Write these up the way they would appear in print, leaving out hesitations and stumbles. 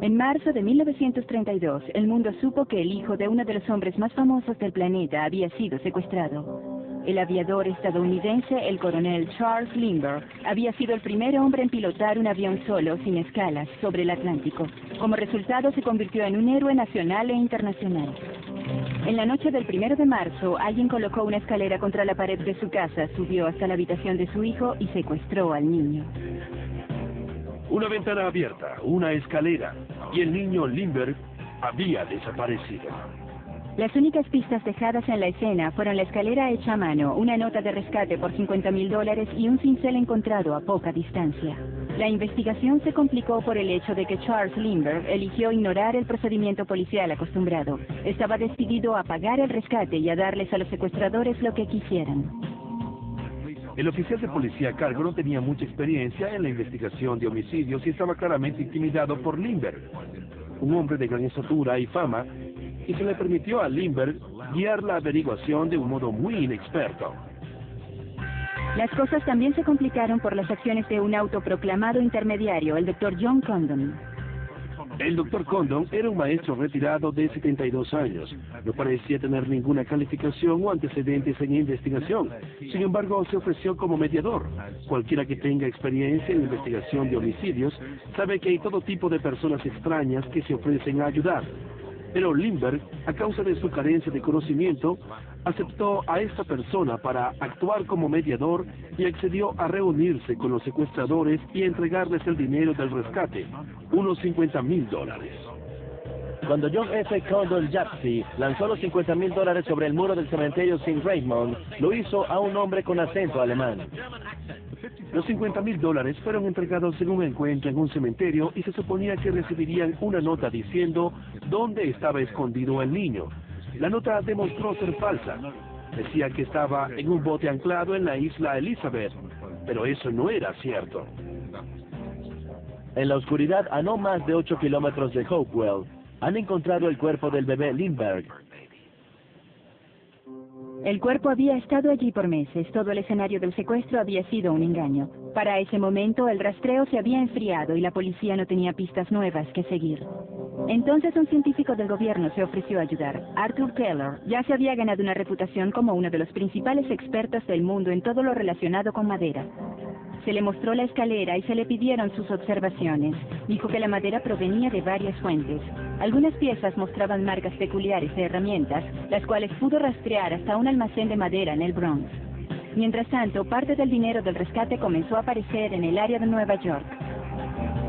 En marzo de 1932, el mundo supo que el hijo de uno de los hombres más famosos del planeta había sido secuestrado. El aviador estadounidense, el coronel Charles Lindbergh, había sido el primer hombre en pilotar un avión solo, sin escalas, sobre el Atlántico. Como resultado, se convirtió en un héroe nacional e internacional. En la noche del 1 de marzo, alguien colocó una escalera contra la pared de su casa, subió hasta la habitación de su hijo y secuestró al niño. Una ventana abierta, una escalera, y el niño Lindbergh había desaparecido. Las únicas pistas dejadas en la escena fueron la escalera hecha a mano, una nota de rescate por $50.000 y un cincel encontrado a poca distancia. La investigación se complicó por el hecho de que Charles Lindbergh eligió ignorar el procedimiento policial acostumbrado. Estaba decidido a pagar el rescate y a darles a los secuestradores lo que quisieran. El oficial de policía a cargo no tenía mucha experiencia en la investigación de homicidios y estaba claramente intimidado por Lindbergh, un hombre de gran estatura y fama, y se le permitió a Lindbergh guiar la averiguación de un modo muy inexperto. Las cosas también se complicaron por las acciones de un autoproclamado intermediario, el Dr. John Condon. El Dr. Condon era un maestro retirado de 72 años. No parecía tener ninguna calificación o antecedentes en investigación. Sin embargo, se ofreció como mediador. Cualquiera que tenga experiencia en investigación de homicidios sabe que hay todo tipo de personas extrañas que se ofrecen a ayudar. Pero Lindbergh, a causa de su carencia de conocimiento, aceptó a esta persona para actuar como mediador y accedió a reunirse con los secuestradores y entregarles el dinero del rescate, unos $50.000. Cuando John F. Condon Yapsy lanzó los $50.000 sobre el muro del cementerio St. Raymond, lo hizo a un hombre con acento alemán. Los $50.000 fueron entregados en un encuentro en un cementerio y se suponía que recibirían una nota diciendo dónde estaba escondido el niño. La nota demostró ser falsa. Decía que estaba en un bote anclado en la isla Elizabeth, pero eso no era cierto. En la oscuridad, a no más de 8 kilómetros de Hopewell, han encontrado el cuerpo del bebé Lindbergh. El cuerpo había estado allí por meses. Todo el escenario del secuestro había sido un engaño. Para ese momento, el rastreo se había enfriado y la policía no tenía pistas nuevas que seguir. Entonces un científico del gobierno se ofreció a ayudar. Arthur Keller ya se había ganado una reputación como uno de los principales expertos del mundo en todo lo relacionado con madera. Se le mostró la escalera y se le pidieron sus observaciones. Dijo que la madera provenía de varias fuentes. Algunas piezas mostraban marcas peculiares de herramientas, las cuales pudo rastrear hasta un almacén de madera en el Bronx. Mientras tanto, parte del dinero del rescate comenzó a aparecer en el área de Nueva York.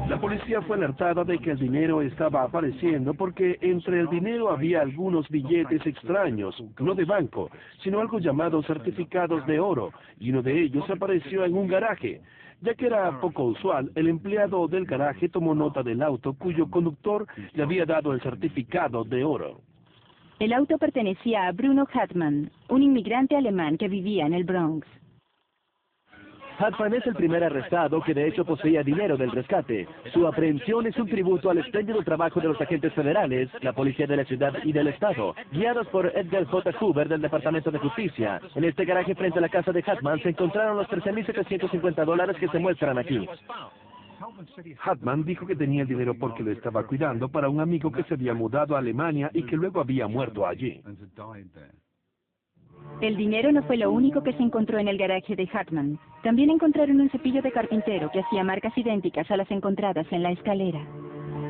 La policía fue alertada de que el dinero estaba apareciendo porque entre el dinero había algunos billetes extraños, no de banco, sino algo llamado certificados de oro, y uno de ellos apareció en un garaje. Ya que era poco usual, el empleado del garaje tomó nota del auto cuyo conductor le había dado el certificado de oro. El auto pertenecía a Bruno Hartmann, un inmigrante alemán que vivía en el Bronx. Hartmann es el primer arrestado que de hecho poseía dinero del rescate. Su aprehensión es un tributo al espléndido trabajo de los agentes federales, la policía de la ciudad y del estado, guiados por Edgar J. Hoover del Departamento de Justicia. En este garaje frente a la casa de Hartmann se encontraron los $13.750 que se muestran aquí. Hartmann dijo que tenía el dinero porque lo estaba cuidando para un amigo que se había mudado a Alemania y que luego había muerto allí. El dinero no fue lo único que se encontró en el garaje de Hartmann. También encontraron un cepillo de carpintero que hacía marcas idénticas a las encontradas en la escalera.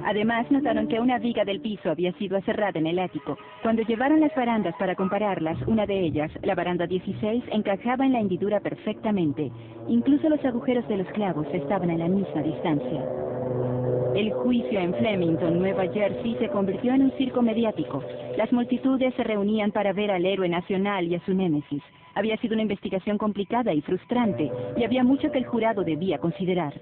Además, notaron que una viga del piso había sido aserrada en el ático. Cuando llevaron las barandas para compararlas, una de ellas, la baranda 16, encajaba en la hendidura perfectamente. Incluso los agujeros de los clavos estaban a la misma distancia. El juicio en Flemington, Nueva Jersey, se convirtió en un circo mediático. Las multitudes se reunían para ver al héroe nacional y a su némesis. Había sido una investigación complicada y frustrante, y había mucho que el jurado debía considerar.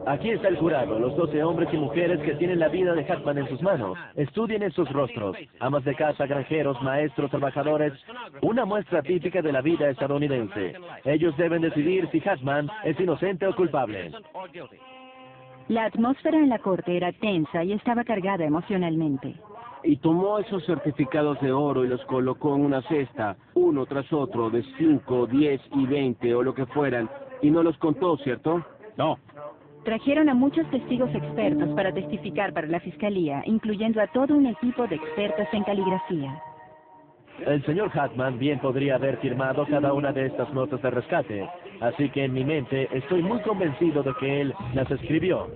Aquí está el jurado, los 12 hombres y mujeres que tienen la vida de Hartmann en sus manos. Estudien estos rostros, amas de casa, granjeros, maestros, trabajadores, una muestra típica de la vida estadounidense. Ellos deben decidir si Hartmann es inocente o culpable. La atmósfera en la corte era tensa y estaba cargada emocionalmente. Y tomó esos certificados de oro y los colocó en una cesta, uno tras otro, de 5, 10 y 20 o lo que fueran, y no los contó, ¿cierto? No. Trajeron a muchos testigos expertos para testificar para la fiscalía, incluyendo a todo un equipo de expertos en caligrafía. El señor Hartman bien podría haber firmado cada una de estas notas de rescate, así que en mi mente estoy muy convencido de que él las escribió.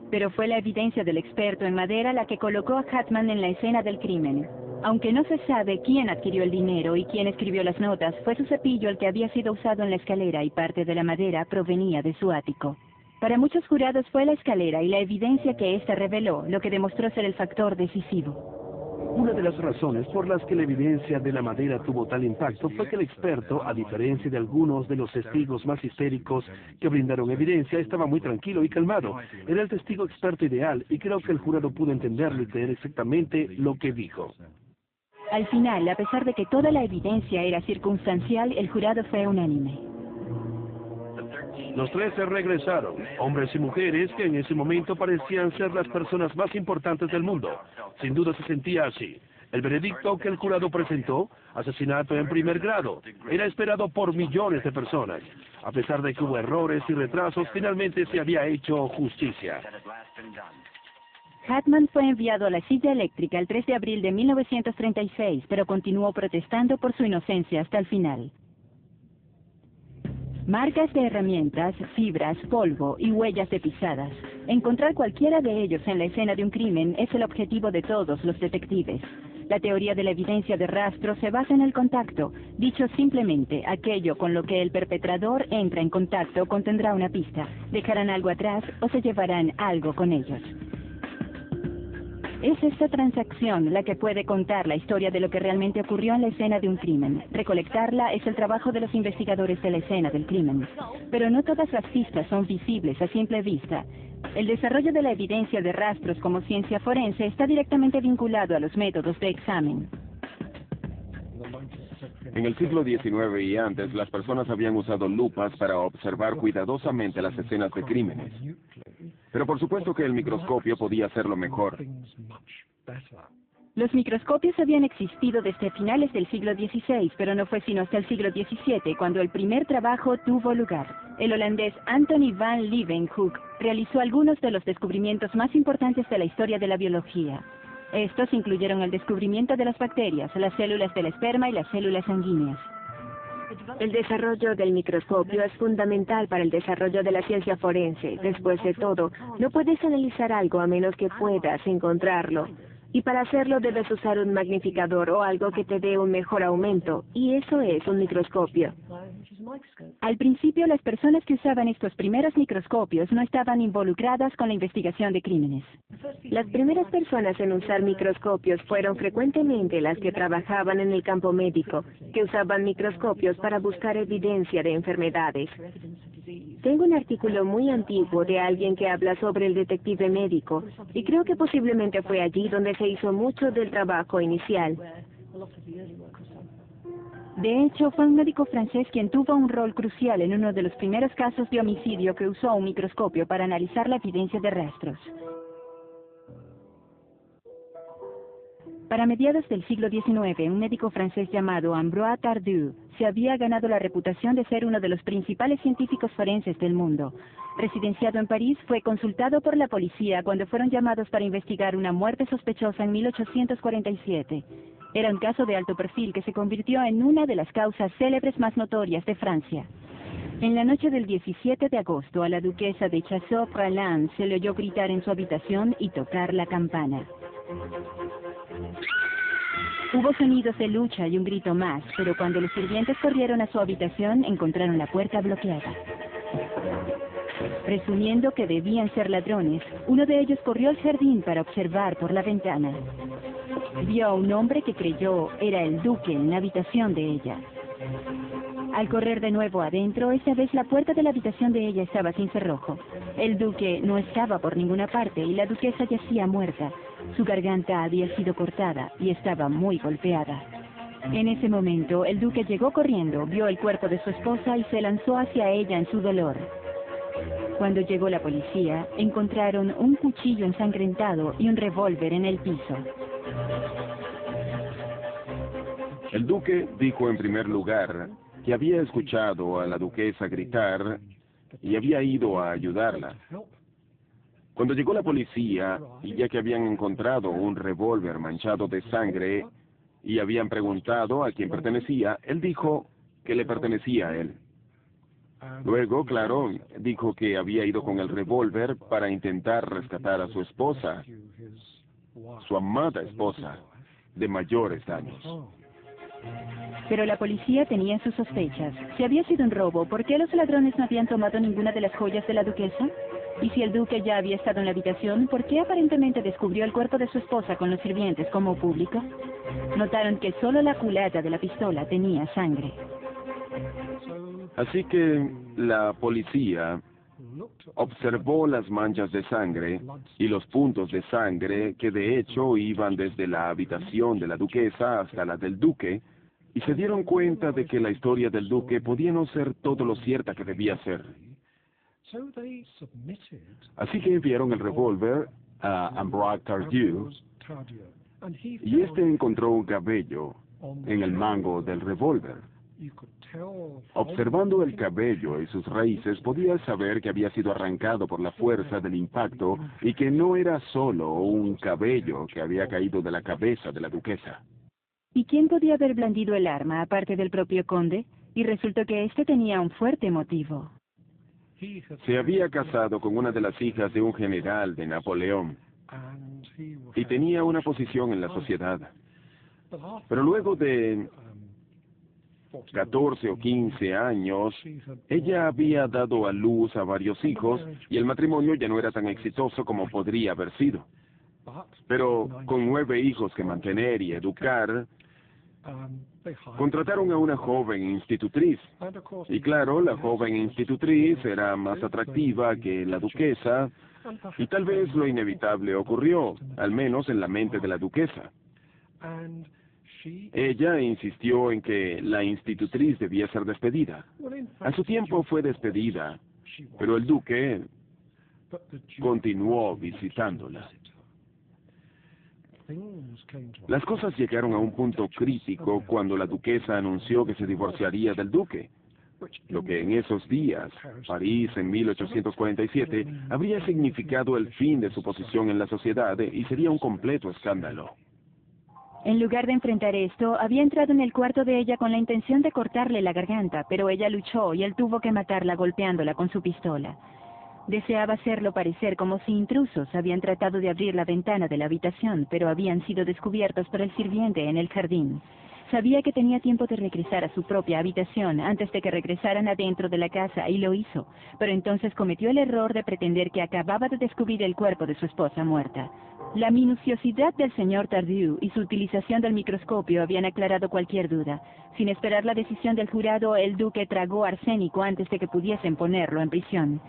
Pero fue la evidencia del experto en madera la que colocó a Hartman en la escena del crimen. Aunque no se sabe quién adquirió el dinero y quién escribió las notas, fue su cepillo el que había sido usado en la escalera y parte de la madera provenía de su ático. Para muchos jurados fue la escalera y la evidencia que ésta reveló lo que demostró ser el factor decisivo. Una de las razones por las que la evidencia de la madera tuvo tal impacto fue que el experto, a diferencia de algunos de los testigos más histéricos que brindaron evidencia, estaba muy tranquilo y calmado. Era el testigo experto ideal y creo que el jurado pudo entenderlo y creer exactamente lo que dijo. Al final, a pesar de que toda la evidencia era circunstancial, el jurado fue unánime. Los 13 regresaron, hombres y mujeres que en ese momento parecían ser las personas más importantes del mundo. Sin duda se sentía así. El veredicto que el jurado presentó, asesinato en primer grado, era esperado por millones de personas. A pesar de que hubo errores y retrasos, finalmente se había hecho justicia. Hartman fue enviado a la silla eléctrica el 3 de abril de 1936, pero continuó protestando por su inocencia hasta el final. Marcas de herramientas, fibras, polvo y huellas de pisadas. Encontrar cualquiera de ellos en la escena de un crimen es el objetivo de todos los detectives. La teoría de la evidencia de rastro se basa en el contacto. Dicho simplemente, aquello con lo que el perpetrador entra en contacto contendrá una pista. Dejarán algo atrás o se llevarán algo con ellos. Es esta transacción la que puede contar la historia de lo que realmente ocurrió en la escena de un crimen. Recolectarla es el trabajo de los investigadores de la escena del crimen. Pero no todas las pistas son visibles a simple vista. El desarrollo de la evidencia de rastros como ciencia forense está directamente vinculado a los métodos de examen. En el siglo XIX y antes, las personas habían usado lupas para observar cuidadosamente las escenas de crímenes. Pero por supuesto que el microscopio podía hacerlo mejor. Los microscopios habían existido desde finales del siglo XVI, pero no fue sino hasta el siglo XVII cuando el primer trabajo tuvo lugar. El holandés Anthony van Leeuwenhoek realizó algunos de los descubrimientos más importantes de la historia de la biología. Estos incluyeron el descubrimiento de las bacterias, las células del esperma y las células sanguíneas. El desarrollo del microscopio es fundamental para el desarrollo de la ciencia forense. Después de todo, no puedes analizar algo a menos que puedas encontrarlo. Y para hacerlo debes usar un magnificador o algo que te dé un mejor aumento, y eso es un microscopio. Al principio, las personas que usaban estos primeros microscopios no estaban involucradas con la investigación de crímenes. Las primeras personas en usar microscopios fueron frecuentemente las que trabajaban en el campo médico, que usaban microscopios para buscar evidencia de enfermedades. Tengo un artículo muy antiguo de alguien que habla sobre el detective médico, y creo que posiblemente fue allí donde se hizo mucho del trabajo inicial. De hecho, fue un médico francés quien tuvo un rol crucial en uno de los primeros casos de homicidio que usó un microscopio para analizar la evidencia de rastros. Para mediados del siglo XIX, un médico francés llamado Ambroise Tardieu se había ganado la reputación de ser uno de los principales científicos forenses del mundo. Residenciado en París, fue consultado por la policía cuando fueron llamados para investigar una muerte sospechosa en 1847. Era un caso de alto perfil que se convirtió en una de las causas célebres más notorias de Francia. En la noche del 17 de agosto, a la duquesa de Chasseau-Praslin se le oyó gritar en su habitación y tocar la campana. Hubo sonidos de lucha y un grito más, pero cuando los sirvientes corrieron a su habitación, encontraron la puerta bloqueada. Presumiendo que debían ser ladrones, uno de ellos corrió al jardín para observar por la ventana. Vio a un hombre que creyó era el duque en la habitación de ella. Al correr de nuevo adentro, esta vez la puerta de la habitación de ella estaba sin cerrojo. El duque no estaba por ninguna parte y la duquesa yacía muerta. Su garganta había sido cortada y estaba muy golpeada. En ese momento, el duque llegó corriendo, vio el cuerpo de su esposa y se lanzó hacia ella en su dolor. Cuando llegó la policía, encontraron un cuchillo ensangrentado y un revólver en el piso. El duque dijo en primer lugar que había escuchado a la duquesa gritar y había ido a ayudarla. Cuando llegó la policía, y ya que habían encontrado un revólver manchado de sangre y habían preguntado a quién pertenecía, él dijo que le pertenecía a él. Luego, claro, dijo que había ido con el revólver para intentar rescatar a su esposa, su amada esposa, de mayores daños. Pero la policía tenía sus sospechas. Si había sido un robo, ¿por qué los ladrones no habían tomado ninguna de las joyas de la duquesa? Y si el duque ya había estado en la habitación, ¿por qué aparentemente descubrió el cuerpo de su esposa con los sirvientes como público? Notaron que solo la culata de la pistola tenía sangre. Así que la policía observó las manchas de sangre y los puntos de sangre que de hecho iban desde la habitación de la duquesa hasta la del duque, y se dieron cuenta de que la historia del duque podía no ser todo lo cierta que debía ser. Así que enviaron el revólver a Ambroise Tardieu, y este encontró un cabello en el mango del revólver. Observando el cabello y sus raíces, podía saber que había sido arrancado por la fuerza del impacto y que no era solo un cabello que había caído de la cabeza de la duquesa. ¿Y quién podía haber blandido el arma, aparte del propio conde? Y resultó que éste tenía un fuerte motivo. Se había casado con una de las hijas de un general de Napoleón y tenía una posición en la sociedad. Pero luego de 14 o 15 años, ella había dado a luz a varios hijos y el matrimonio ya no era tan exitoso como podría haber sido. Pero con 9 hijos que mantener y educar, contrataron a una joven institutriz. Y claro, la joven institutriz era más atractiva que la duquesa, y tal vez lo inevitable ocurrió, al menos en la mente de la duquesa. Ella insistió en que la institutriz debía ser despedida. A su tiempo fue despedida, pero el duque continuó visitándola. Las cosas llegaron a un punto crítico cuando la duquesa anunció que se divorciaría del duque, lo que en esos días, París en 1847, habría significado el fin de su posición en la sociedad y sería un completo escándalo. En lugar de enfrentar esto, había entrado en el cuarto de ella con la intención de cortarle la garganta, pero ella luchó y él tuvo que matarla golpeándola con su pistola. Deseaba hacerlo parecer como si intrusos habían tratado de abrir la ventana de la habitación, pero habían sido descubiertos por el sirviente en el jardín. Sabía que tenía tiempo de regresar a su propia habitación antes de que regresaran adentro de la casa, y lo hizo, pero entonces cometió el error de pretender que acababa de descubrir el cuerpo de su esposa muerta. La minuciosidad del señor Tardieu y su utilización del microscopio habían aclarado cualquier duda. Sin esperar la decisión del jurado, el duque tragó arsénico antes de que pudiesen ponerlo en prisión.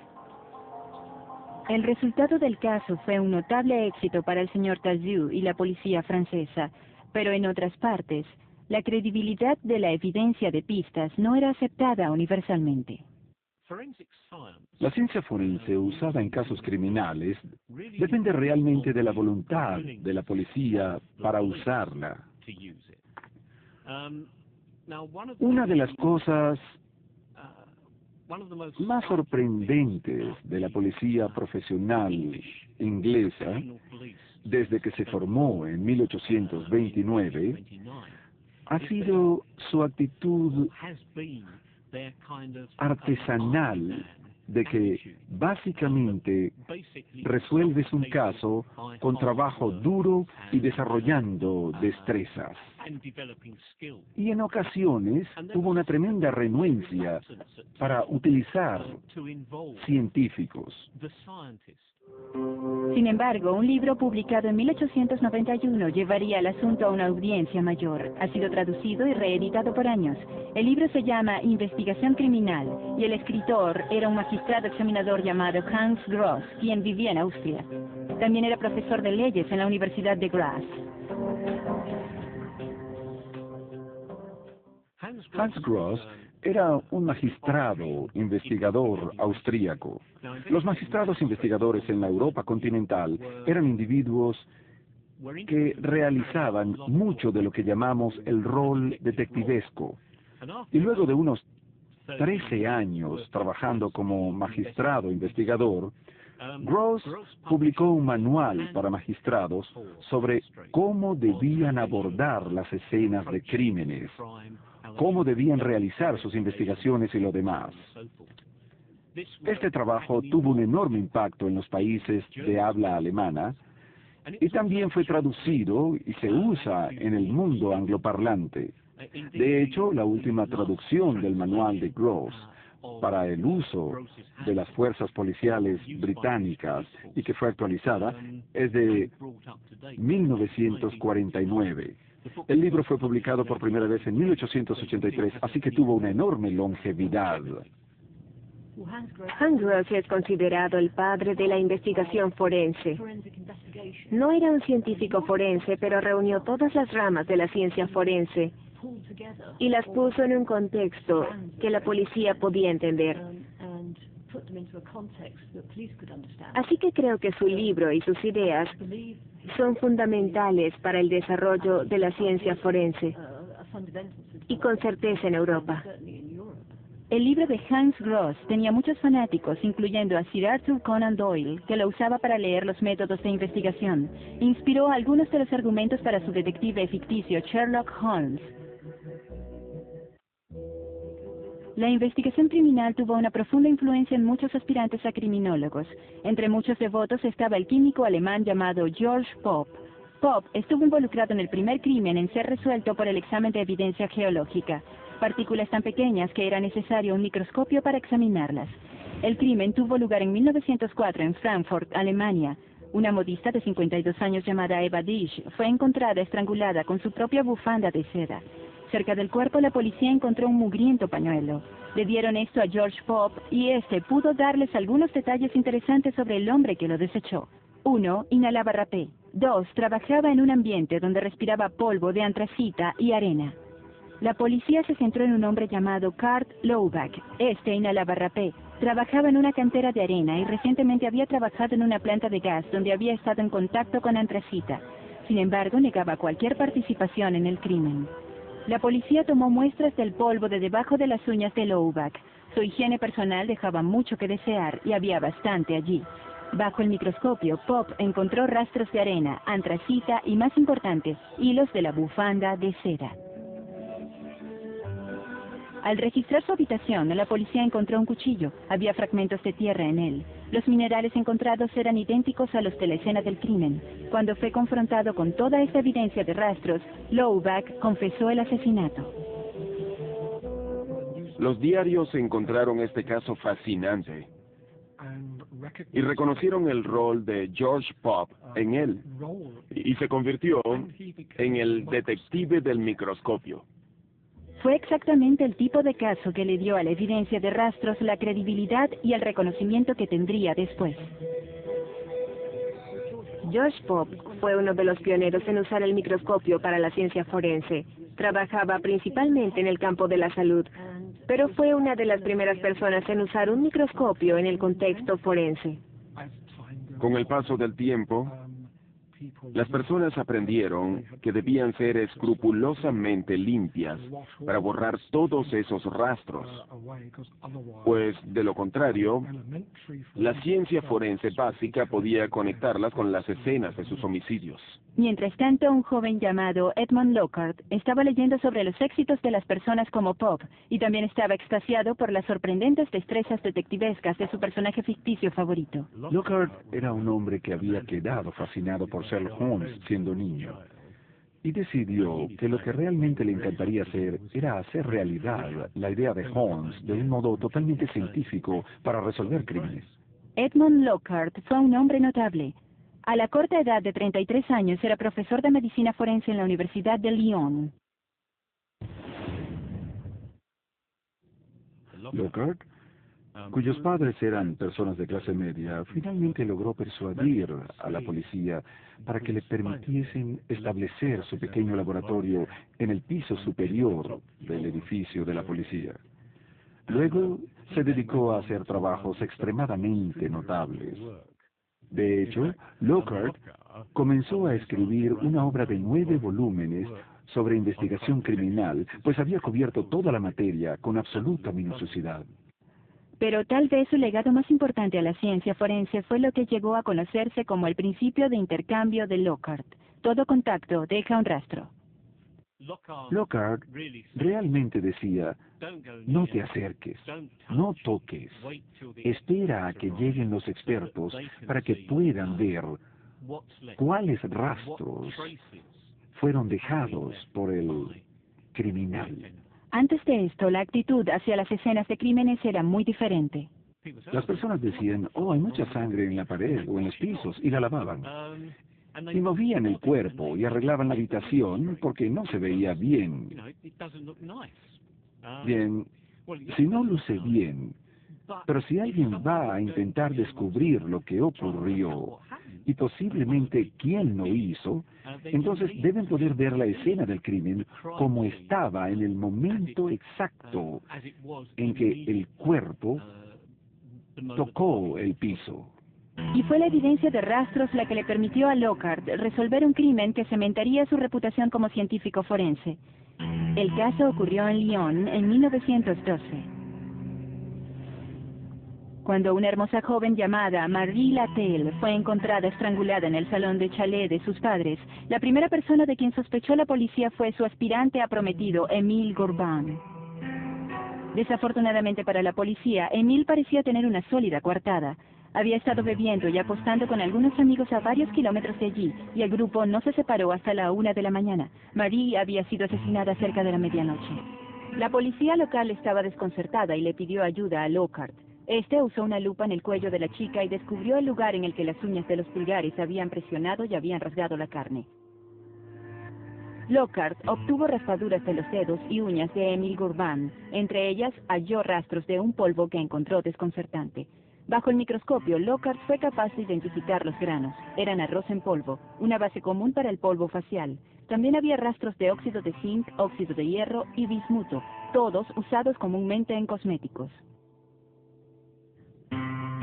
El resultado del caso fue un notable éxito para el señor Tardieu y la policía francesa, pero en otras partes, la credibilidad de la evidencia de pistas no era aceptada universalmente. La ciencia forense usada en casos criminales depende realmente de la voluntad de la policía para usarla. Una de las cosas más sorprendentes de la policía profesional inglesa, desde que se formó en 1829, ha sido su actitud artesanal de que básicamente resuelves un caso con trabajo duro y desarrollando destrezas. Y en ocasiones hubo una tremenda renuencia para utilizar científicos. Sin embargo, un libro publicado en 1891 llevaría el asunto a una audiencia mayor. Ha sido traducido y reeditado por años. El libro se llama Investigación Criminal, y el escritor era un magistrado examinador llamado Hans Gross, quien vivía en Austria. También era profesor de leyes en la Universidad de Graz. Hans Gross era un magistrado investigador austríaco. Los magistrados investigadores en la Europa continental eran individuos que realizaban mucho de lo que llamamos el rol detectivesco. Y luego de unos 13 años trabajando como magistrado investigador, Gross publicó un manual para magistrados sobre cómo debían abordar las escenas de crímenes, cómo debían realizar sus investigaciones y lo demás. Este trabajo tuvo un enorme impacto en los países de habla alemana y también fue traducido y se usa en el mundo angloparlante. De hecho, la última traducción del manual de Gross para el uso de las fuerzas policiales británicas y que fue actualizada es de 1949. El libro fue publicado por primera vez en 1883, así que tuvo una enorme longevidad. Hans Gross es considerado el padre de la investigación forense. No era un científico forense, pero reunió todas las ramas de la ciencia forense y las puso en un contexto que la policía podía entender. Así que creo que su libro y sus ideas son fundamentales para el desarrollo de la ciencia forense y con certeza en Europa. El libro de Hans Gross tenía muchos fanáticos, incluyendo a Sir Arthur Conan Doyle, que lo usaba para leer los métodos de investigación. Inspiró algunos de los argumentos para su detective ficticio Sherlock Holmes. La investigación criminal tuvo una profunda influencia en muchos aspirantes a criminólogos. Entre muchos devotos estaba el químico alemán llamado George Popp. Popp estuvo involucrado en el primer crimen en ser resuelto por el examen de evidencia geológica. Partículas tan pequeñas que era necesario un microscopio para examinarlas. El crimen tuvo lugar en 1904 en Frankfurt, Alemania. Una modista de 52 años llamada Eva Disch fue encontrada estrangulada con su propia bufanda de seda. Cerca del cuerpo la policía encontró un mugriento pañuelo. Le dieron esto a George Popp y este pudo darles algunos detalles interesantes sobre el hombre que lo desechó. 1. Inhalaba rapé. 2. Trabajaba en un ambiente donde respiraba polvo de antracita y arena. La policía se centró en un hombre llamado Kurt Lowback. Este inhalaba rapé. Trabajaba en una cantera de arena y recientemente había trabajado en una planta de gas donde había estado en contacto con antracita. Sin embargo, negaba cualquier participación en el crimen. La policía tomó muestras del polvo de debajo de las uñas de Lowback. Su higiene personal dejaba mucho que desear y había bastante allí. Bajo el microscopio, Popp encontró rastros de arena, antracita y, más importante, hilos de la bufanda de seda. Al registrar su habitación, la policía encontró un cuchillo. Había fragmentos de tierra en él. Los minerales encontrados eran idénticos a los de la escena del crimen. Cuando fue confrontado con toda esta evidencia de rastros, Lowback confesó el asesinato. Los diarios encontraron este caso fascinante y reconocieron el rol de George Popp en él, y se convirtió en el detective del microscopio. Fue exactamente el tipo de caso que le dio a la evidencia de rastros la credibilidad y el reconocimiento que tendría después. George Popp fue uno de los pioneros en usar el microscopio para la ciencia forense. Trabajaba principalmente en el campo de la salud, pero fue una de las primeras personas en usar un microscopio en el contexto forense. Con el paso del tiempo, las personas aprendieron que debían ser escrupulosamente limpias para borrar todos esos rastros, pues de lo contrario, la ciencia forense básica podía conectarlas con las escenas de sus homicidios. Mientras tanto, un joven llamado Edmund Lockhart estaba leyendo sobre los éxitos de las personas como Popp y también estaba extasiado por las sorprendentes destrezas detectivescas de su personaje ficticio favorito. Lockhart era un hombre que había quedado fascinado por Sherlock Holmes siendo niño y decidió que lo que realmente le encantaría hacer era hacer realidad la idea de Holmes de un modo totalmente científico para resolver crímenes. Edmund Lockhart fue un hombre notable. A la corta edad de 33 años era profesor de medicina forense en la Universidad de Lyon. Lockhart, cuyos padres eran personas de clase media, finalmente logró persuadir a la policía para que le permitiesen establecer su pequeño laboratorio en el piso superior del edificio de la policía. Luego se dedicó a hacer trabajos extremadamente notables. De hecho, Lockhart comenzó a escribir una obra de 9 volúmenes sobre investigación criminal, pues había cubierto toda la materia con absoluta minuciosidad. Pero tal vez su legado más importante a la ciencia forense fue lo que llegó a conocerse como el principio de intercambio de Lockhart. Todo contacto deja un rastro. Lockhart realmente decía, no te acerques, no toques, espera a que lleguen los expertos para que puedan ver cuáles rastros fueron dejados por el criminal. Antes de esto, la actitud hacia las escenas de crímenes era muy diferente. Las personas decían, oh, hay mucha sangre en la pared o en los pisos, y la lavaban. Y movían el cuerpo y arreglaban la habitación porque no se veía bien. Bien, si no luce bien, pero si alguien va a intentar descubrir lo que ocurrió y posiblemente quién lo hizo, entonces deben poder ver la escena del crimen como estaba en el momento exacto en que el cuerpo tocó el piso. Y fue la evidencia de rastros la que le permitió a Lockhart resolver un crimen que cementaría su reputación como científico forense. El caso ocurrió en Lyon en 1912. Cuando una hermosa joven llamada Marie Latel fue encontrada estrangulada en el salón de chalet de sus padres, la primera persona de quien sospechó la policía fue su aspirante a prometido, Émile Gorbin. Desafortunadamente para la policía, Émile parecía tener una sólida coartada. Había estado bebiendo y apostando con algunos amigos a varios kilómetros de allí, y el grupo no se separó hasta la 1 de la mañana. Marie había sido asesinada cerca de la medianoche. La policía local estaba desconcertada y le pidió ayuda a Lockhart. Este usó una lupa en el cuello de la chica y descubrió el lugar en el que las uñas de los pulgares habían presionado y habían rasgado la carne. Lockhart obtuvo raspaduras de los dedos y uñas de Émile Gorbin. Entre ellas, halló rastros de un polvo que encontró desconcertante. Bajo el microscopio, Lockhart fue capaz de identificar los granos. Eran arroz en polvo, una base común para el polvo facial. También había rastros de óxido de zinc, óxido de hierro y bismuto, todos usados comúnmente en cosméticos.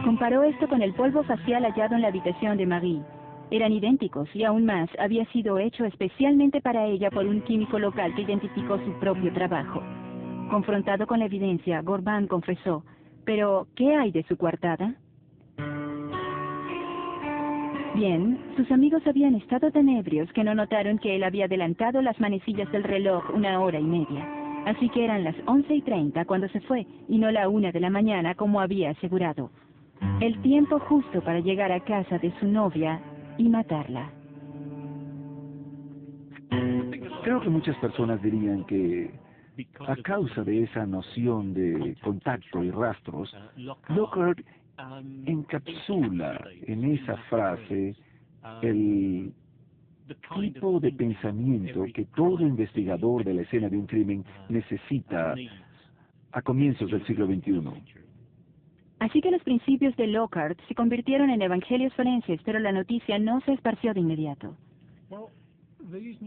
Comparó esto con el polvo facial hallado en la habitación de Marie. Eran idénticos y aún más, había sido hecho especialmente para ella por un químico local que identificó su propio trabajo. Confrontado con la evidencia, Gorbin confesó, ¿pero qué hay de su coartada? Bien, sus amigos habían estado tan ebrios que no notaron que él había adelantado las manecillas del reloj 1 hora y media. Así que eran las 11:30 cuando se fue, y no la 1 de la mañana como había asegurado. El tiempo justo para llegar a casa de su novia y matarla. Creo que muchas personas dirían que, a causa de esa noción de contacto y rastros, Lockhart encapsula en esa frase el tipo de pensamiento que todo investigador de la escena de un crimen necesita a comienzos del siglo XXI. Así que los principios de Lockhart se convirtieron en evangelios forenses, pero la noticia no se esparció de inmediato.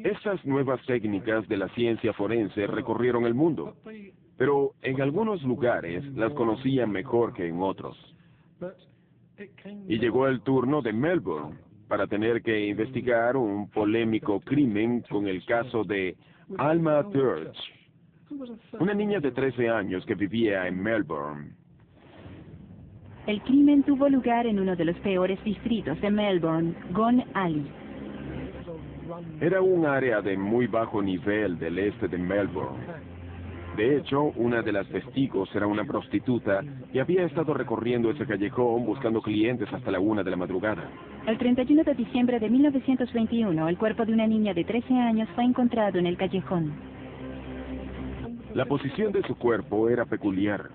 Estas nuevas técnicas de la ciencia forense recorrieron el mundo, pero en algunos lugares las conocían mejor que en otros. Y llegó el turno de Melbourne para tener que investigar un polémico crimen con el caso de Alma Birch, una niña de 13 años que vivía en Melbourne. El crimen tuvo lugar en uno de los peores distritos de Melbourne, Gone Alley. Era un área de muy bajo nivel del este de Melbourne. De hecho, una de las testigos era una prostituta y había estado recorriendo ese callejón buscando clientes hasta la 1 de la madrugada. El 31 de diciembre de 1921, el cuerpo de una niña de 13 años fue encontrado en el callejón. La posición de su cuerpo era peculiar,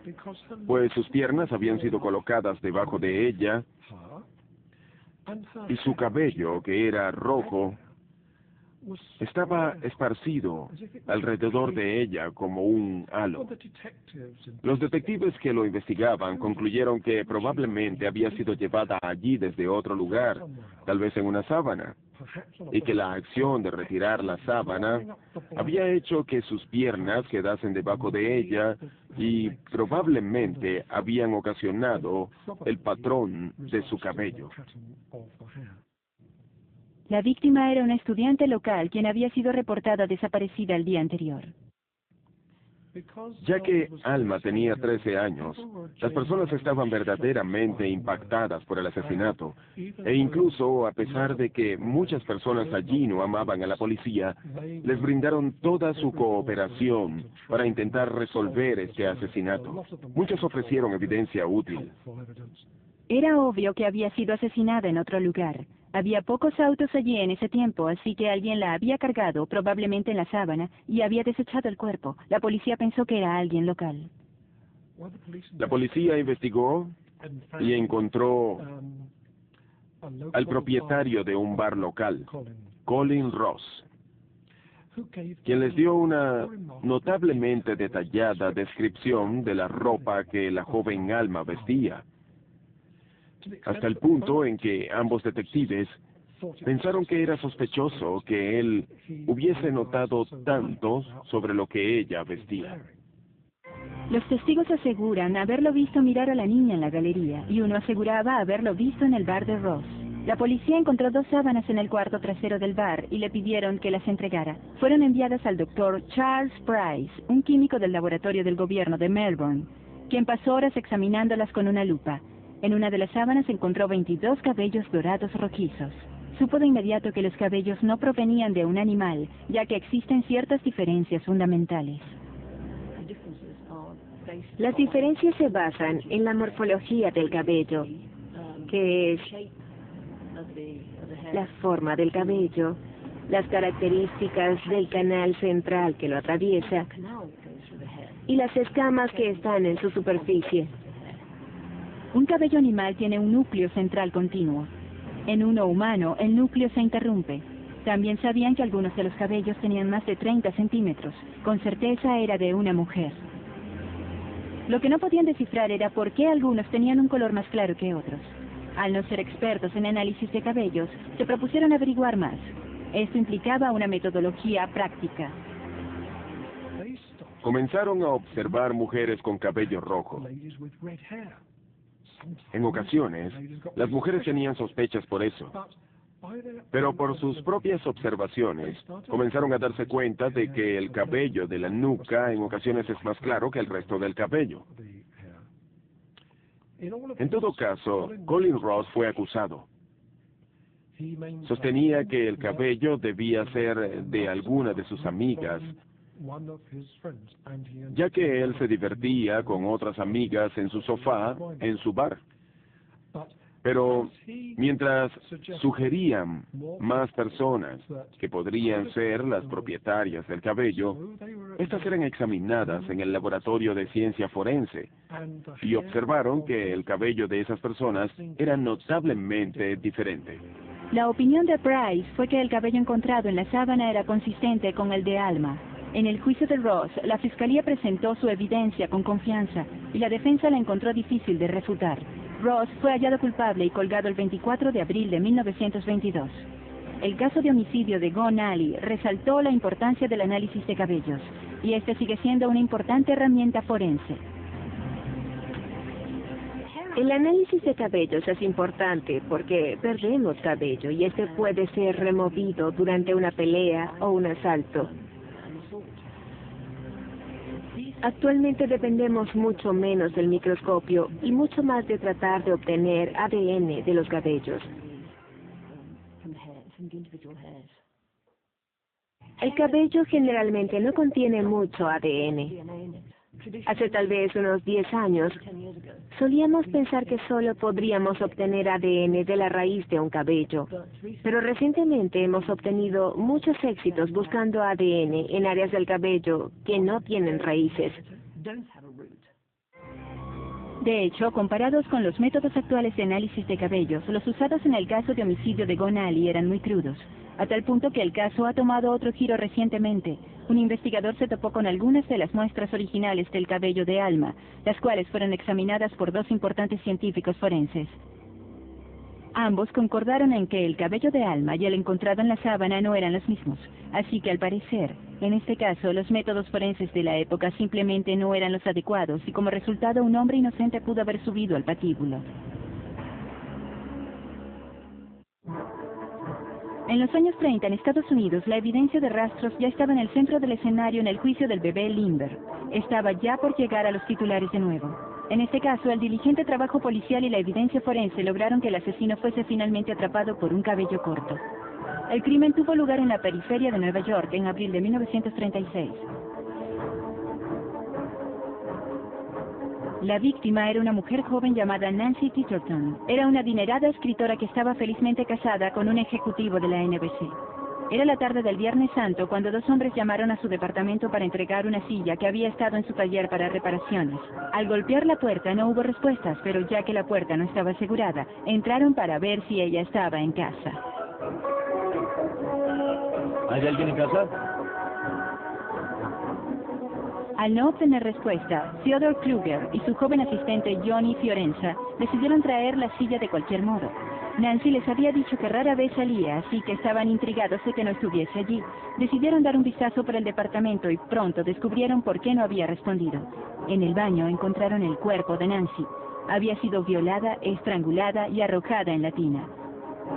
pues sus piernas habían sido colocadas debajo de ella y su cabello, que era rojo, estaba esparcido alrededor de ella como un halo. Los detectives que lo investigaban concluyeron que probablemente había sido llevada allí desde otro lugar, tal vez en una sábana, y que la acción de retirar la sábana había hecho que sus piernas quedasen debajo de ella y probablemente habían ocasionado el patrón de su cabello. La víctima era una estudiante local quien había sido reportada desaparecida el día anterior. Ya que Alma tenía 13 años, las personas estaban verdaderamente impactadas por el asesinato, e incluso a pesar de que muchas personas allí no amaban a la policía, les brindaron toda su cooperación para intentar resolver este asesinato. Muchos ofrecieron evidencia útil. Era obvio que había sido asesinada en otro lugar. Había pocos autos allí en ese tiempo, así que alguien la había cargado, probablemente en la sábana, y había desechado el cuerpo. La policía pensó que era alguien local. La policía investigó y encontró al propietario de un bar local, Colin Ross, quien les dio una notablemente detallada descripción de la ropa que la joven Alma vestía, hasta el punto en que ambos detectives pensaron que era sospechoso que él hubiese notado tanto sobre lo que ella vestía. Los testigos aseguran haberlo visto mirar a la niña en la galería, y uno aseguraba haberlo visto en el bar de Ross. La policía encontró 2 sábanas en el cuarto trasero del bar y le pidieron que las entregara. Fueron enviadas al doctor Charles Price, un químico del laboratorio del gobierno de Melbourne, quien pasó horas examinándolas con una lupa. En una de las sábanas encontró 22 cabellos dorados rojizos. Supo de inmediato que los cabellos no provenían de un animal, ya que existen ciertas diferencias fundamentales. Las diferencias se basan en la morfología del cabello, que es la forma del cabello, las características del canal central que lo atraviesa y las escamas que están en su superficie. Un cabello animal tiene un núcleo central continuo. En uno humano, el núcleo se interrumpe. También sabían que algunos de los cabellos tenían más de 30 centímetros. Con certeza era de una mujer. Lo que no podían descifrar era por qué algunos tenían un color más claro que otros. Al no ser expertos en análisis de cabellos, se propusieron averiguar más. Esto implicaba una metodología práctica. Comenzaron a observar mujeres con cabello rojo. En ocasiones, las mujeres tenían sospechas por eso, pero por sus propias observaciones, comenzaron a darse cuenta de que el cabello de la nuca en ocasiones es más claro que el resto del cabello. En todo caso, Colin Ross fue acusado. Sostenía que el cabello debía ser de alguna de sus amigas, ya que él se divertía con otras amigas en su sofá, en su bar. Pero mientras sugerían más personas que podrían ser las propietarias del cabello, estas eran examinadas en el laboratorio de ciencia forense y observaron que el cabello de esas personas era notablemente diferente. La opinión de Price fue que el cabello encontrado en la sábana era consistente con el de Alma. En el juicio de Ross, la fiscalía presentó su evidencia con confianza y la defensa la encontró difícil de refutar. Ross fue hallado culpable y colgado el 24 de abril de 1922. El caso de homicidio de Gone Alley resaltó la importancia del análisis de cabellos, y este sigue siendo una importante herramienta forense. El análisis de cabellos es importante porque perdemos cabello y este puede ser removido durante una pelea o un asalto. Actualmente dependemos mucho menos del microscopio y mucho más de tratar de obtener ADN de los cabellos. El cabello generalmente no contiene mucho ADN. Hace tal vez unos 10 años, solíamos pensar que solo podríamos obtener ADN de la raíz de un cabello, pero recientemente hemos obtenido muchos éxitos buscando ADN en áreas del cabello que no tienen raíces. De hecho, comparados con los métodos actuales de análisis de cabellos, los usados en el caso de homicidio de Gone Alley eran muy crudos, a tal punto que el caso ha tomado otro giro recientemente. Un investigador se topó con algunas de las muestras originales del cabello de Alma, las cuales fueron examinadas por 2 importantes científicos forenses. Ambos concordaron en que el cabello de Alma y el encontrado en la sábana no eran los mismos, así que al parecer, en este caso, los métodos forenses de la época simplemente no eran los adecuados y como resultado un hombre inocente pudo haber subido al patíbulo. En los años 30 en Estados Unidos, la evidencia de rastros ya estaba en el centro del escenario en el juicio del bebé Lindbergh. Estaba ya por llegar a los titulares de nuevo. En este caso, el diligente trabajo policial y la evidencia forense lograron que el asesino fuese finalmente atrapado por un cabello corto. El crimen tuvo lugar en la periferia de Nueva York en abril de 1936. La víctima era una mujer joven llamada Nancy Titterton. Era una adinerada escritora que estaba felizmente casada con un ejecutivo de la NBC. Era la tarde del Viernes Santo cuando dos hombres llamaron a su departamento para entregar una silla que había estado en su taller para reparaciones. Al golpear la puerta no hubo respuestas, pero ya que la puerta no estaba asegurada, entraron para ver si ella estaba en casa. ¿Hay alguien en casa? Al no obtener respuesta, Theodore Kruger y su joven asistente Johnny Fiorenza decidieron traer la silla de cualquier modo. Nancy les había dicho que rara vez salía, así que estaban intrigados de que no estuviese allí. Decidieron dar un vistazo por el departamento y pronto descubrieron por qué no había respondido. En el baño encontraron el cuerpo de Nancy. Había sido violada, estrangulada y arrojada en la tina.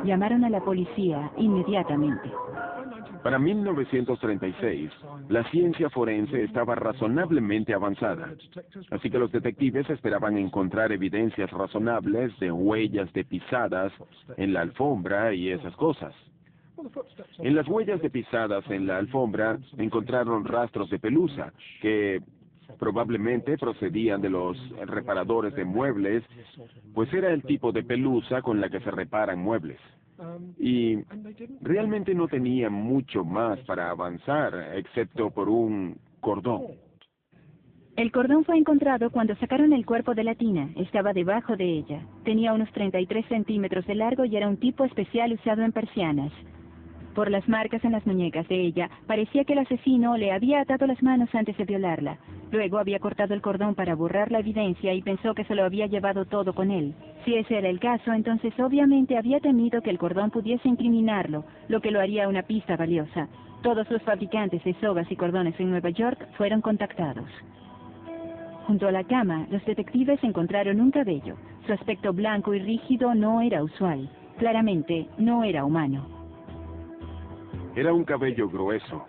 Llamaron a la policía inmediatamente. Para 1936, la ciencia forense estaba razonablemente avanzada, así que los detectives esperaban encontrar evidencias razonables de huellas de pisadas en la alfombra y esas cosas. En las huellas de pisadas en la alfombra encontraron rastros de pelusa, que probablemente procedían de los reparadores de muebles, pues era el tipo de pelusa con la que se reparan muebles. Y realmente no tenía mucho más para avanzar, excepto por un cordón. El cordón fue encontrado cuando sacaron el cuerpo de la tina. Estaba debajo de ella. Tenía unos 33 centímetros de largo y era un tipo especial usado en persianas. Por las marcas en las muñecas de ella, parecía que el asesino le había atado las manos antes de violarla. Luego había cortado el cordón para borrar la evidencia y pensó que se lo había llevado todo con él. Si ese era el caso, entonces obviamente había temido que el cordón pudiese incriminarlo, lo que lo haría una pista valiosa. Todos los fabricantes de sogas y cordones en Nueva York fueron contactados. Junto a la cama, los detectives encontraron un cabello. Su aspecto blanco y rígido no era usual. Claramente, no era humano. Era un cabello grueso,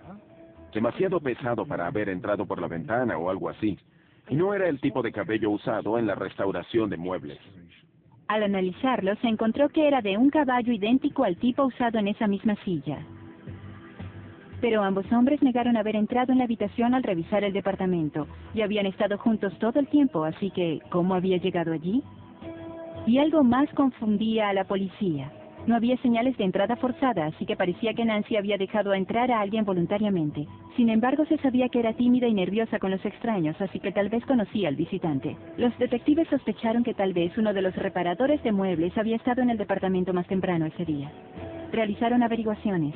demasiado pesado para haber entrado por la ventana o algo así, y no era el tipo de cabello usado en la restauración de muebles. Al analizarlo, se encontró que era de un caballo idéntico al tipo usado en esa misma silla. Pero ambos hombres negaron haber entrado en la habitación al revisar el departamento, y habían estado juntos todo el tiempo, así que, ¿cómo había llegado allí? Y algo más confundía a la policía. No había señales de entrada forzada, así que parecía que Nancy había dejado entrar a alguien voluntariamente. Sin embargo, se sabía que era tímida y nerviosa con los extraños, así que tal vez conocía al visitante. Los detectives sospecharon que tal vez uno de los reparadores de muebles había estado en el departamento más temprano ese día. Realizaron averiguaciones.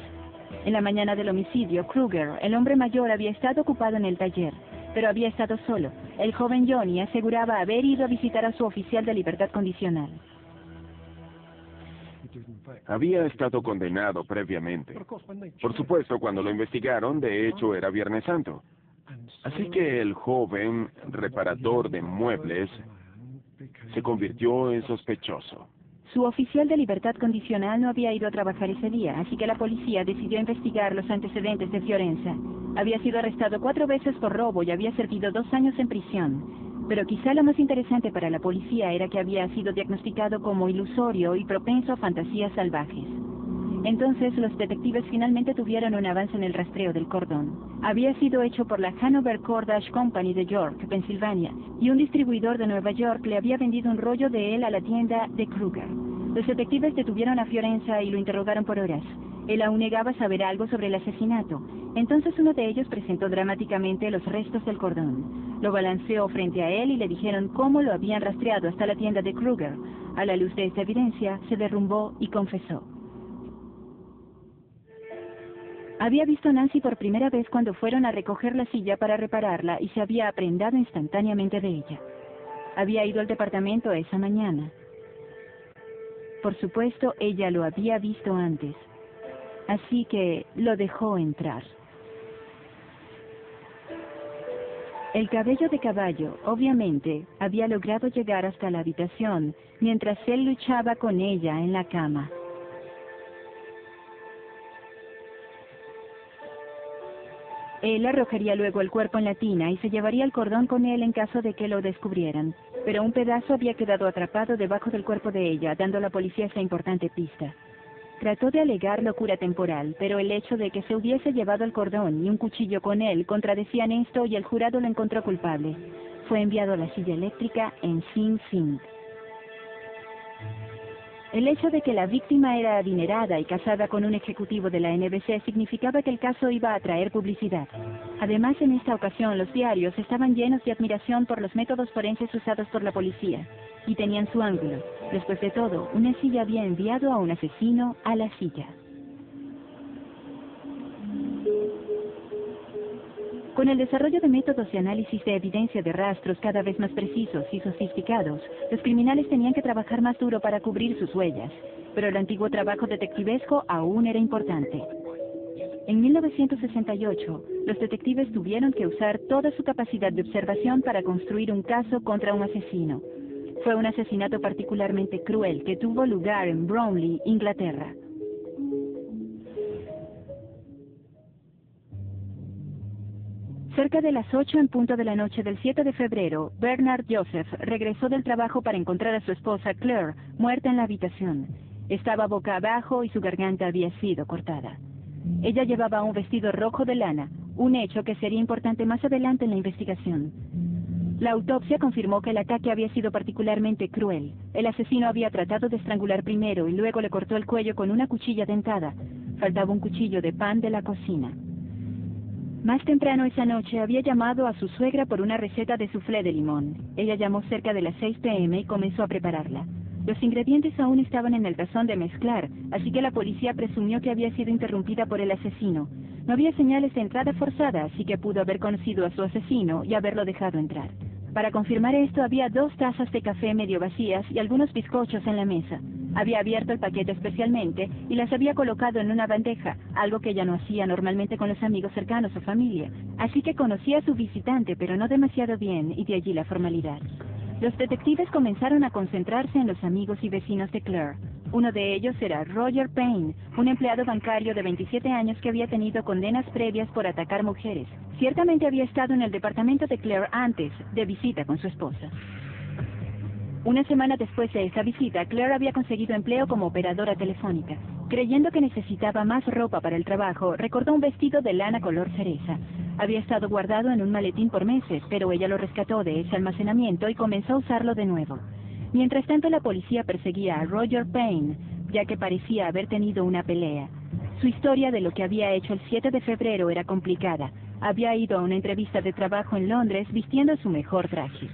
En la mañana del homicidio, Kruger, el hombre mayor, había estado ocupado en el taller, pero había estado solo. El joven Johnny aseguraba haber ido a visitar a su oficial de libertad condicional. Había estado condenado previamente. Por supuesto, cuando lo investigaron, de hecho era Viernes Santo. Así que el joven reparador de muebles se convirtió en sospechoso. Su oficial de libertad condicional no había ido a trabajar ese día, así que la policía decidió investigar los antecedentes de Fiorenza. Había sido arrestado 4 veces por robo y había servido 2 años en prisión. Pero quizá lo más interesante para la policía era que había sido diagnosticado como ilusorio y propenso a fantasías salvajes. Entonces los detectives finalmente tuvieron un avance en el rastreo del cordón. Había sido hecho por la Hanover Cordash Company de York, Pensilvania, y un distribuidor de Nueva York le había vendido un rollo de él a la tienda de Kruger. Los detectives detuvieron a Fiorenza y lo interrogaron por horas. Él aún negaba saber algo sobre el asesinato. Entonces uno de ellos presentó dramáticamente los restos del cordón. Lo balanceó frente a él y le dijeron cómo lo habían rastreado hasta la tienda de Kruger. A la luz de esta evidencia, se derrumbó y confesó. Había visto a Nancy por primera vez cuando fueron a recoger la silla para repararla y se había aprendado instantáneamente de ella. Había ido al departamento esa mañana. Por supuesto, ella lo había visto antes. Así que lo dejó entrar. El cabello de caballo, obviamente, había logrado llegar hasta la habitación mientras él luchaba con ella en la cama. Él arrojaría luego el cuerpo en la tina y se llevaría el cordón con él en caso de que lo descubrieran. Pero un pedazo había quedado atrapado debajo del cuerpo de ella, dando a la policía esa importante pista. Trató de alegar locura temporal, pero el hecho de que se hubiese llevado el cordón y un cuchillo con él contradecían esto y el jurado lo encontró culpable. Fue enviado a la silla eléctrica en Sing Sing. El hecho de que la víctima era adinerada y casada con un ejecutivo de la NBC significaba que el caso iba a atraer publicidad. Además, en esta ocasión, los diarios estaban llenos de admiración por los métodos forenses usados por la policía, y tenían su ángulo. Después de todo, una silla había enviado a un asesino a la silla. Con el desarrollo de métodos de análisis de evidencia de rastros cada vez más precisos y sofisticados, los criminales tenían que trabajar más duro para cubrir sus huellas, pero el antiguo trabajo detectivesco aún era importante. En 1968, los detectives tuvieron que usar toda su capacidad de observación para construir un caso contra un asesino. Fue un asesinato particularmente cruel que tuvo lugar en Bromley, Inglaterra. Cerca de las 8 en punto de la noche del 7 de febrero, Bernard Joseph regresó del trabajo para encontrar a su esposa Claire, muerta en la habitación. Estaba boca abajo y su garganta había sido cortada. Ella llevaba un vestido rojo de lana, un hecho que sería importante más adelante en la investigación. La autopsia confirmó que el ataque había sido particularmente cruel. El asesino había tratado de estrangular primero y luego le cortó el cuello con una cuchilla dentada. Faltaba un cuchillo de pan de la cocina. Más temprano esa noche había llamado a su suegra por una receta de soufflé de limón. Ella llamó cerca de las 6 p.m. y comenzó a prepararla. Los ingredientes aún estaban en el tazón de mezclar, así que la policía presumió que había sido interrumpida por el asesino. No había señales de entrada forzada, así que pudo haber conocido a su asesino y haberlo dejado entrar. Para confirmar esto, había 2 tazas de café medio vacías y algunos bizcochos en la mesa. Había abierto el paquete especialmente y las había colocado en una bandeja, algo que ella no hacía normalmente con los amigos cercanos o familia. Así que conocía a su visitante, pero no demasiado bien, y de allí la formalidad. Los detectives comenzaron a concentrarse en los amigos y vecinos de Claire. Uno de ellos era Roger Payne, un empleado bancario de 27 años que había tenido condenas previas por atacar mujeres. Ciertamente había estado en el departamento de Claire antes, de visita con su esposa. Una semana después de esa visita, Claire había conseguido empleo como operadora telefónica. Creyendo que necesitaba más ropa para el trabajo, recordó un vestido de lana color cereza. Había estado guardado en un maletín por meses, pero ella lo rescató de ese almacenamiento y comenzó a usarlo de nuevo. Mientras tanto, la policía perseguía a Roger Payne, ya que parecía haber tenido una pelea. Su historia de lo que había hecho el 7 de febrero era complicada. Había ido a una entrevista de trabajo en Londres vistiendo su mejor traje.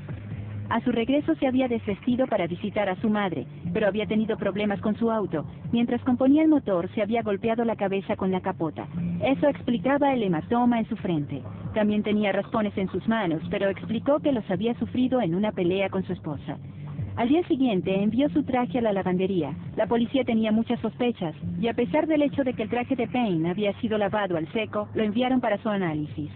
A su regreso se había desvestido para visitar a su madre, pero había tenido problemas con su auto. Mientras componía el motor, se había golpeado la cabeza con la capota. Eso explicaba el hematoma en su frente. También tenía raspones en sus manos, pero explicó que los había sufrido en una pelea con su esposa. Al día siguiente envió su traje a la lavandería. La policía tenía muchas sospechas, y a pesar del hecho de que el traje de Payne había sido lavado al seco, lo enviaron para su análisis.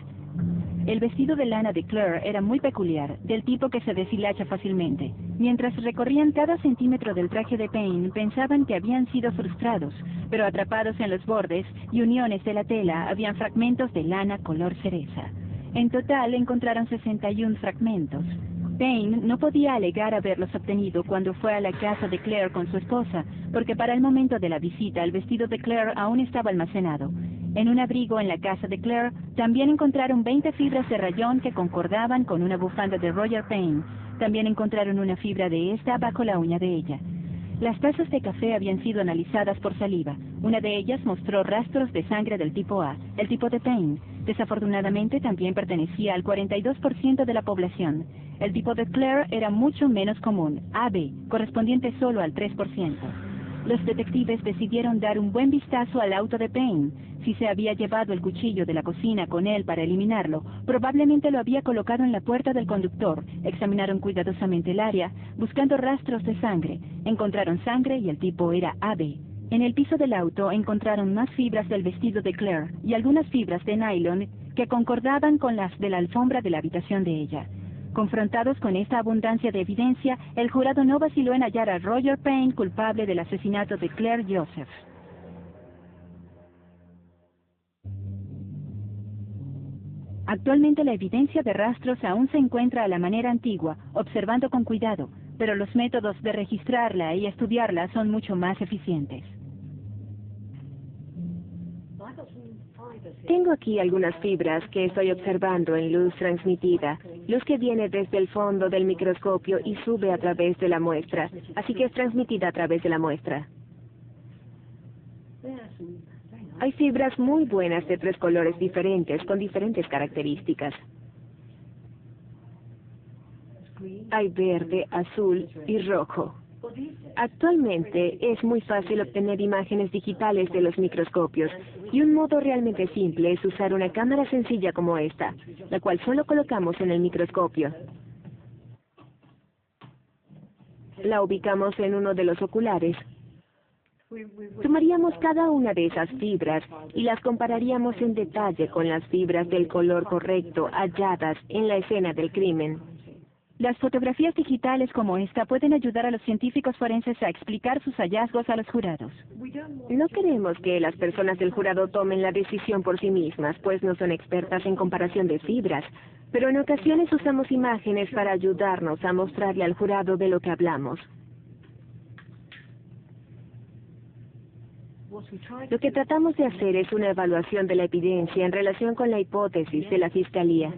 El vestido de lana de Claire era muy peculiar, del tipo que se deshilacha fácilmente. Mientras recorrían cada centímetro del traje de Payne, pensaban que habían sido frustrados, pero atrapados en los bordes y uniones de la tela habían fragmentos de lana color cereza. En total encontraron 61 fragmentos. Payne no podía alegar haberlos obtenido cuando fue a la casa de Claire con su esposa, porque para el momento de la visita el vestido de Claire aún estaba almacenado. En un abrigo en la casa de Claire también encontraron 20 fibras de rayón que concordaban con una bufanda de Roger Payne. También encontraron una fibra de esta bajo la uña de ella. Las tazas de café habían sido analizadas por saliva. Una de ellas mostró rastros de sangre del tipo A, el tipo de Payne. Desafortunadamente también pertenecía al 42% de la población. El tipo de Claire era mucho menos común, AB, correspondiente solo al 3%. Los detectives decidieron dar un buen vistazo al auto de Payne. Si se había llevado el cuchillo de la cocina con él para eliminarlo, probablemente lo había colocado en la puerta del conductor. Examinaron cuidadosamente el área, buscando rastros de sangre. Encontraron sangre y el tipo era AB. En el piso del auto encontraron más fibras del vestido de Claire y algunas fibras de nylon que concordaban con las de la alfombra de la habitación de ella. Confrontados con esta abundancia de evidencia, el jurado no vaciló en hallar a Roger Payne culpable del asesinato de Claire Joseph. Actualmente la evidencia de rastros aún se encuentra a la manera antigua, observando con cuidado, pero los métodos de registrarla y estudiarla son mucho más eficientes. Tengo aquí algunas fibras que estoy observando en luz transmitida, luz que viene desde el fondo del microscopio y sube a través de la muestra, así que es transmitida a través de la muestra. Hay fibras muy buenas de 3 colores diferentes, con diferentes características. Hay verde, azul y rojo. Actualmente es muy fácil obtener imágenes digitales de los microscopios, y un modo realmente simple es usar una cámara sencilla como esta, la cual solo colocamos en el microscopio. La ubicamos en uno de los oculares. Tomaríamos cada una de esas fibras y las compararíamos en detalle con las fibras del color correcto halladas en la escena del crimen. Las fotografías digitales como esta pueden ayudar a los científicos forenses a explicar sus hallazgos a los jurados. No queremos que las personas del jurado tomen la decisión por sí mismas, pues no son expertas en comparación de fibras, pero en ocasiones usamos imágenes para ayudarnos a mostrarle al jurado de lo que hablamos. Lo que tratamos de hacer es una evaluación de la evidencia en relación con la hipótesis de la Fiscalía.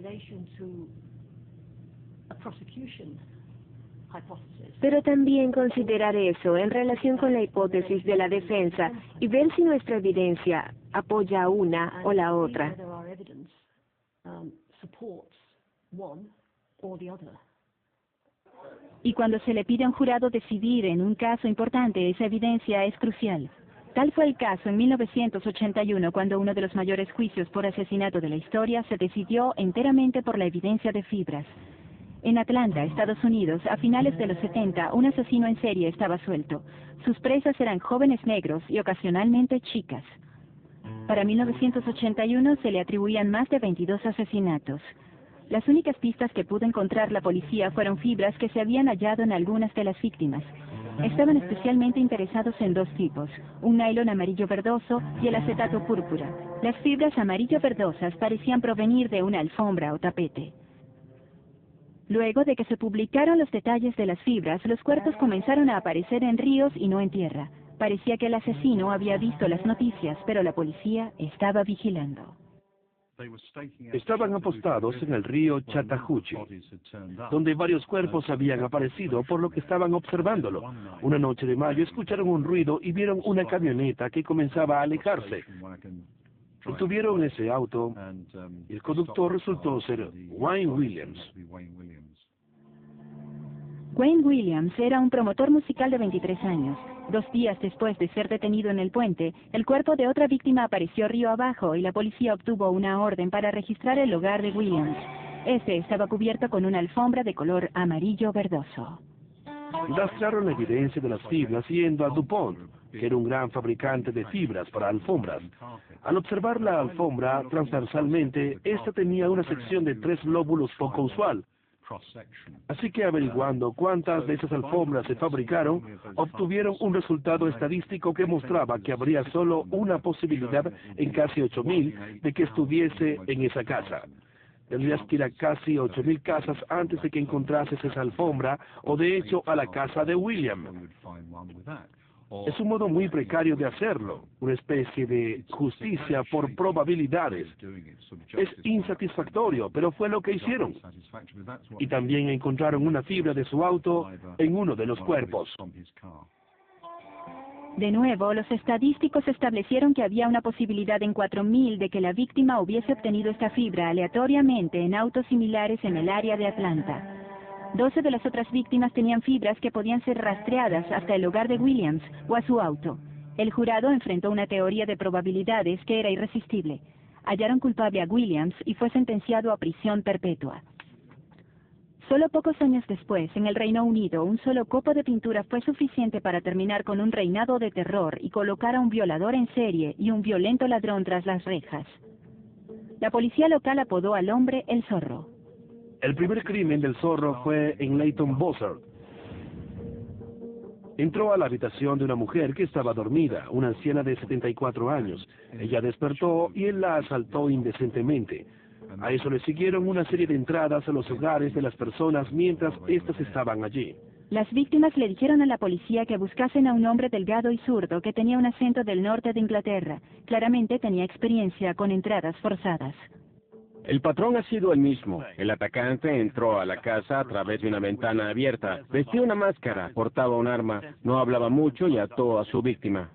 Pero también considerar eso en relación con la hipótesis de la defensa y ver si nuestra evidencia apoya a una o la otra. Y cuando se le pide a un jurado decidir en un caso importante, esa evidencia es crucial. Tal fue el caso en 1981, cuando uno de los mayores juicios por asesinato de la historia se decidió enteramente por la evidencia de fibras. En Atlanta, Estados Unidos, a finales de los 70, un asesino en serie estaba suelto. Sus presas eran jóvenes negros y ocasionalmente chicas. Para 1981 se le atribuían más de 22 asesinatos. Las únicas pistas que pudo encontrar la policía fueron fibras que se habían hallado en algunas de las víctimas. Estaban especialmente interesados en 2 tipos, un nylon amarillo verdoso y el acetato púrpura. Las fibras amarillo verdosas parecían provenir de una alfombra o tapete. Luego de que se publicaron los detalles de las fibras, los cuerpos comenzaron a aparecer en ríos y no en tierra. Parecía que el asesino había visto las noticias, pero la policía estaba vigilando. Estaban apostados en el río Chattahoochee, donde varios cuerpos habían aparecido, por lo que estaban observándolo. Una noche de mayo escucharon un ruido y vieron una camioneta que comenzaba a alejarse. Detuvieron ese auto y el conductor resultó ser Wayne Williams. Wayne Williams era un promotor musical de 23 años. 2 días después de ser detenido en el puente, el cuerpo de otra víctima apareció río abajo y la policía obtuvo una orden para registrar el hogar de Williams. Este estaba cubierto con una alfombra de color amarillo verdoso. Rastrearon la evidencia de las fibras yendo a DuPont, que era un gran fabricante de fibras para alfombras. Al observar la alfombra transversalmente, esta tenía una sección de 3 lóbulos poco usual. Así que averiguando cuántas de esas alfombras se fabricaron, obtuvieron un resultado estadístico que mostraba que habría solo una posibilidad en casi 8,000 de que estuviese en esa casa. Tendrías que ir a casi 8,000 casas antes de que encontrases esa alfombra, o de hecho a la casa de William. Es un modo muy precario de hacerlo, una especie de justicia por probabilidades. Es insatisfactorio, pero fue lo que hicieron. Y también encontraron una fibra de su auto en uno de los cuerpos. De nuevo, los estadísticos establecieron que había una posibilidad en 4,000 de que la víctima hubiese obtenido esta fibra aleatoriamente en autos similares en el área de Atlanta. 12 de las otras víctimas tenían fibras que podían ser rastreadas hasta el hogar de Williams o a su auto. El jurado enfrentó una teoría de probabilidades que era irresistible. Hallaron culpable a Williams y fue sentenciado a prisión perpetua. Solo pocos años después, en el Reino Unido, un solo copo de pintura fue suficiente para terminar con un reinado de terror y colocar a un violador en serie y un violento ladrón tras las rejas. La policía local apodó al hombre el Zorro. El primer crimen del Zorro fue en Leighton Buzzard. Entró a la habitación de una mujer que estaba dormida, una anciana de 74 años. Ella despertó y él la asaltó indecentemente. A eso le siguieron una serie de entradas a los hogares de las personas mientras éstas estaban allí. Las víctimas le dijeron a la policía que buscasen a un hombre delgado y zurdo que tenía un acento del norte de Inglaterra. Claramente tenía experiencia con entradas forzadas. El patrón ha sido el mismo. El atacante entró a la casa a través de una ventana abierta, vestía una máscara, portaba un arma, no hablaba mucho y ató a su víctima.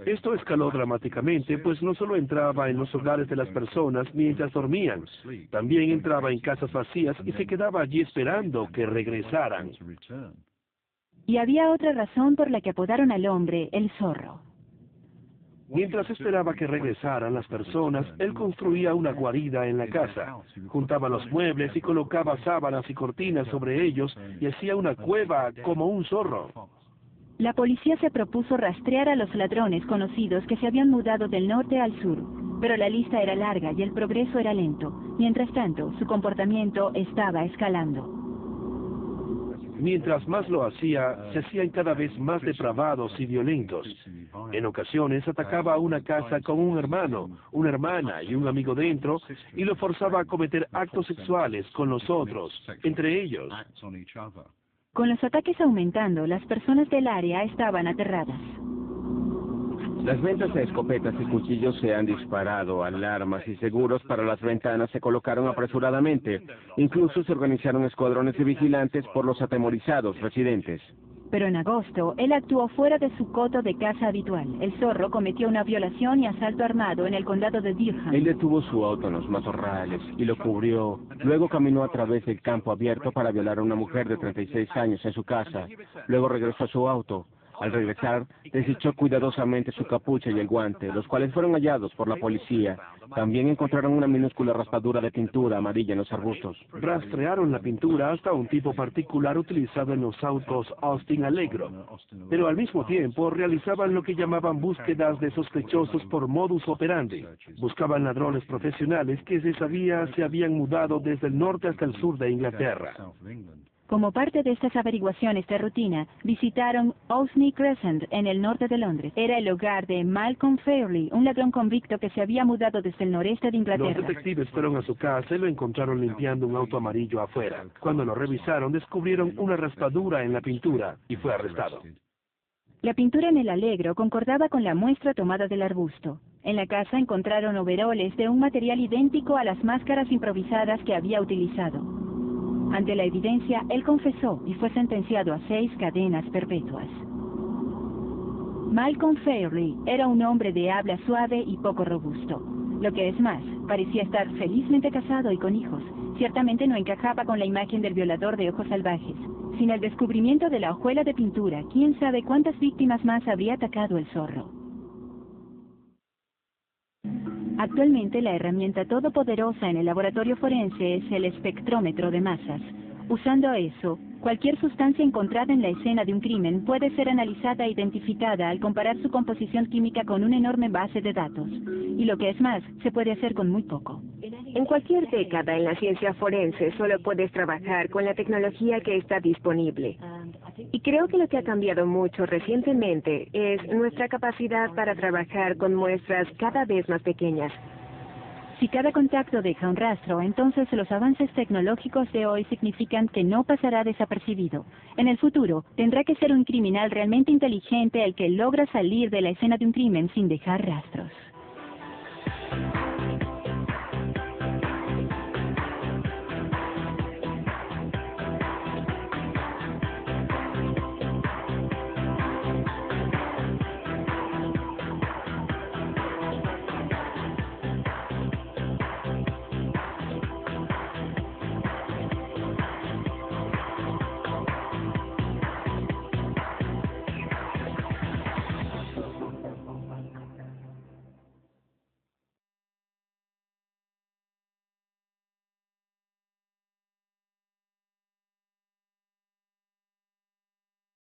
Esto escaló dramáticamente, pues no solo entraba en los hogares de las personas mientras dormían, también entraba en casas vacías y se quedaba allí esperando que regresaran. Y había otra razón por la que apodaron al hombre el zorro. Mientras esperaba que regresaran las personas, él construía una guarida en la casa, juntaba los muebles y colocaba sábanas y cortinas sobre ellos y hacía una cueva como un zorro. La policía se propuso rastrear a los ladrones conocidos que se habían mudado del norte al sur, pero la lista era larga y el progreso era lento. Mientras tanto, su comportamiento estaba escalando. Mientras más lo hacía, se hacían cada vez más depravados y violentos. En ocasiones atacaba a una casa con un hermano, una hermana y un amigo dentro, y lo forzaba a cometer actos sexuales con los otros, entre ellos. Con los ataques aumentando, las personas del área estaban aterradas. Las ventas de escopetas y cuchillos se han disparado, alarmas y seguros para las ventanas se colocaron apresuradamente. Incluso se organizaron escuadrones de vigilantes por los atemorizados residentes. Pero en agosto, él actuó fuera de su coto de casa habitual. El zorro cometió una violación y asalto armado en el condado de Durham. Él detuvo su auto en los matorrales y lo cubrió. Luego caminó a través del campo abierto para violar a una mujer de 36 años en su casa. Luego regresó a su auto. Al regresar, desechó cuidadosamente su capucha y el guante, los cuales fueron hallados por la policía. También encontraron una minúscula raspadura de pintura amarilla en los arbustos. Rastrearon la pintura hasta un tipo particular utilizado en los autos Austin Allegro, pero al mismo tiempo realizaban lo que llamaban búsquedas de sospechosos por modus operandi. Buscaban ladrones profesionales que se sabía se habían mudado desde el norte hasta el sur de Inglaterra. Como parte de estas averiguaciones de rutina, visitaron Ousney Crescent en el norte de Londres. Era el hogar de Malcolm Fairley, un ladrón convicto que se había mudado desde el noreste de Inglaterra. Los detectives fueron a su casa y lo encontraron limpiando un auto amarillo afuera. Cuando lo revisaron, descubrieron una raspadura en la pintura y fue arrestado. La pintura en el Allegro concordaba con la muestra tomada del arbusto. En la casa encontraron overoles de un material idéntico a las máscaras improvisadas que había utilizado. Ante la evidencia, él confesó y fue sentenciado a 6 cadenas perpetuas. Malcolm Fairley era un hombre de habla suave y poco robusto. Lo que es más, parecía estar felizmente casado y con hijos. Ciertamente no encajaba con la imagen del violador de ojos salvajes. Sin el descubrimiento de la hojuela de pintura, quién sabe cuántas víctimas más habría atacado el zorro. Actualmente la herramienta todopoderosa en el laboratorio forense es el espectrómetro de masas. Usando eso, cualquier sustancia encontrada en la escena de un crimen puede ser analizada e identificada al comparar su composición química con una enorme base de datos. Y lo que es más, se puede hacer con muy poco. En cualquier década en la ciencia forense solo puedes trabajar con la tecnología que está disponible. Y creo que lo que ha cambiado mucho recientemente es nuestra capacidad para trabajar con muestras cada vez más pequeñas. Si cada contacto deja un rastro, entonces los avances tecnológicos de hoy significan que no pasará desapercibido. En el futuro, tendrá que ser un criminal realmente inteligente el que logra salir de la escena de un crimen sin dejar rastros.